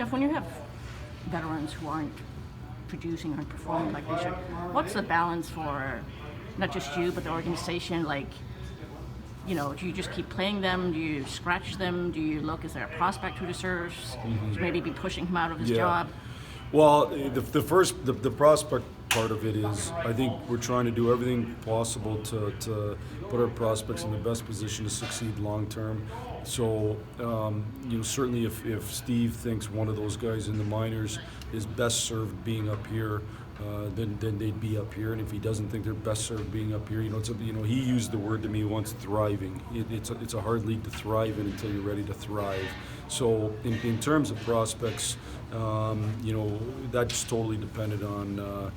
Jeff, when you have veterans who aren't producing or performing like they should, what's the balance for not just you but the organization? Like, do you just keep playing them? Do you scratch them? Do you look, is there a prospect who deserves to maybe be pushing him out of his job? Well, the prospect part of it is, I think we're trying to do everything possible to put our prospects in the best position to succeed long term. So, certainly if Steve thinks one of those guys in the minors is best served being up here, then they'd be up here. And if he doesn't think they're best served being up here, he used the word to me once, thriving. It's a hard league to thrive in until you're ready to thrive. So in terms of prospects, that's totally dependent on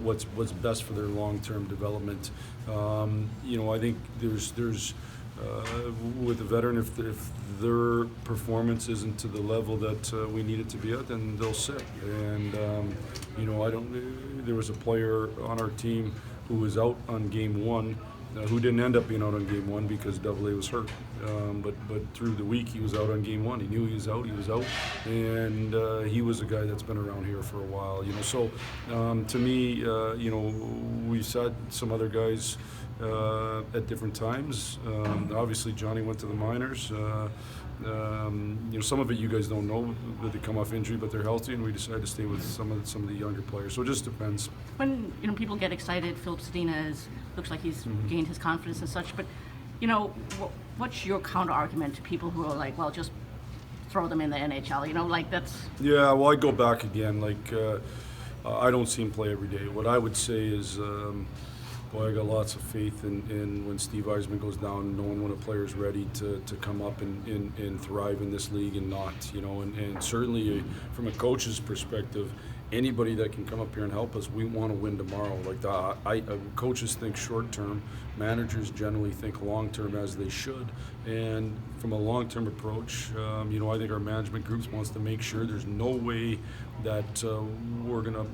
what's best for their long-term development. I think there's with a veteran, if their performance isn't to the level that we need it to be at, then they'll sit. And there was a player on our team who was out on game one, who didn't end up being out on game one because Double A was hurt. But through the week he was out on game one. He knew he was out, and he was a guy that's been around here for a while. So to me, we've had some other guys at different times. Obviously Johnny went to the minors. Some of it you guys don't know, that they come off injury, but they're healthy, and we decided to stay with some of the younger players. So it just depends. When people get excited, Filip Zadina looks like he's gained his confidence and such. But what's your counter argument to people who are like, well, just throw them in the NHL? That's. Yeah, well, I go back again. I don't see him play every day. What I would say is, I got lots of faith in when Steve Yzerman goes down, knowing when a player's ready to come up and thrive in this league and not, and certainly from a coach's perspective, anybody that can come up here and help us, we want to win tomorrow. Coaches think short term, managers generally think long term, as they should. And from a long term approach, I think our management groups wants to make sure there's no way that we're going to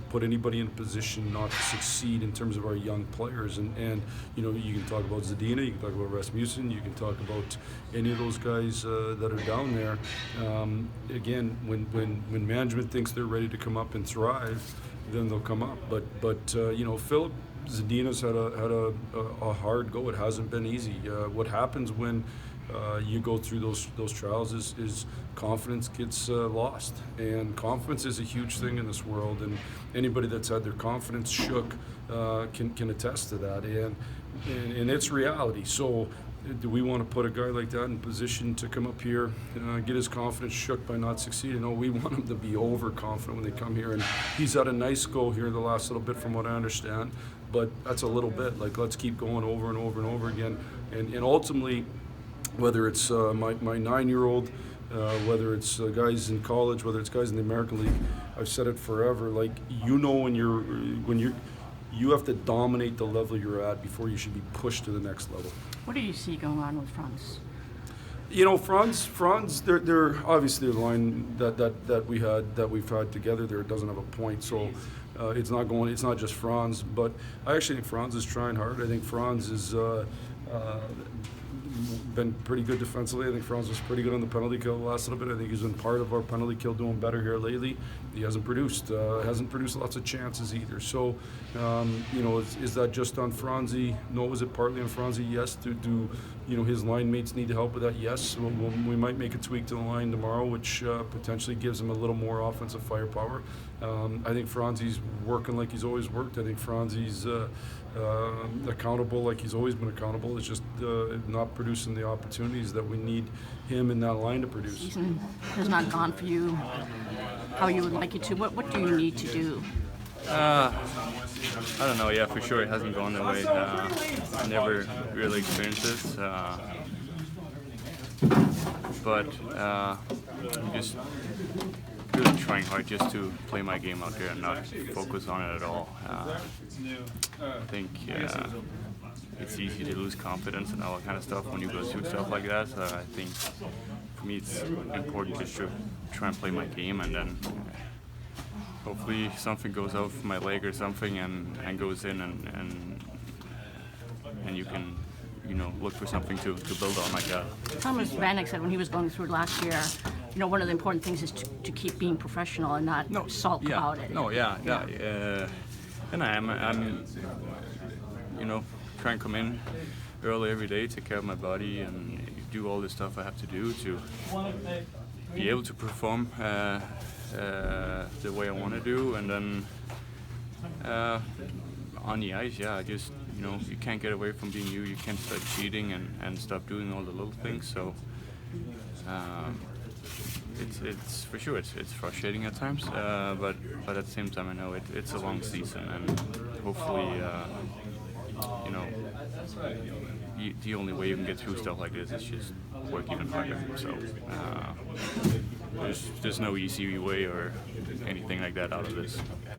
put anybody in a position not to succeed in terms of our young players. And you can talk about Zadina, you can talk about Rasmussen, you can talk about any of those guys that are down there. Again, when management thinks they're ready to come up and thrive, then they'll come up. But Filip Zadina's had a hard go. It hasn't been easy. What happens when you go through those trials is confidence gets lost, and confidence is a huge thing in this world, and anybody that's had their confidence shook can attest to that, and it's reality. So do we want to put a guy like that in position to come up here, get his confidence shook by not succeeding? No, we want him to be overconfident when they come here, and he's had a nice go here the last little bit from what I understand, but that's a little bit. Let's keep going over and over and over again, and ultimately, whether it's my 9-year-old, whether it's guys in college, whether it's guys in the American League, I've said it forever. When you have to dominate the level you're at before you should be pushed to the next level. What do you see going on with Franz? Franz, they're obviously the line that we've had together there doesn't have a point, so it's not just Franz, but I actually think Franz is trying hard. I think Franz is been pretty good defensively. I think Franz was pretty good on the penalty kill the last little bit. I think he's been part of our penalty kill doing better here lately. He hasn't produced lots of chances either. So, is that just on Franzi? No. Is it partly on Franzi? Yes. Do his line mates need help with that? Yes. We might make a tweak to the line tomorrow, which potentially gives him a little more offensive firepower. I think Franzi's working like he's always worked. I think Franzi's accountable like he's always been accountable. It's just not producing the opportunities that we need him in that line to produce. Season has not gone for you how you would like it to. What do you need to do? I don't know. Yeah, for sure it hasn't gone the way I never really experienced this. But I'm just really trying hard just to play my game out there and not focus on it at all. I think it's easy to lose confidence and all that kind of stuff when you go through stuff like that. So I think for me it's important just to try and play my game, and then hopefully something goes out for my leg or something and goes in, and you can look for something to build on like that. Thomas Vanek said when he was going through last year, you know, one of the important things is to keep being professional and not sulk about it. And I'm, you know, try and come in early every day, take care of my body, and do all the stuff I have to do to be able to perform the way I want to do. And then on the ice, I just, you know, you can't get away from being you. You can't start cheating and stop doing all the little things. So it's for sure it's frustrating at times, but at the same time I know it's a long season, and hopefully you know, the only way you can get through stuff like this is just work even harder. So there's no easy way or anything like that out of this.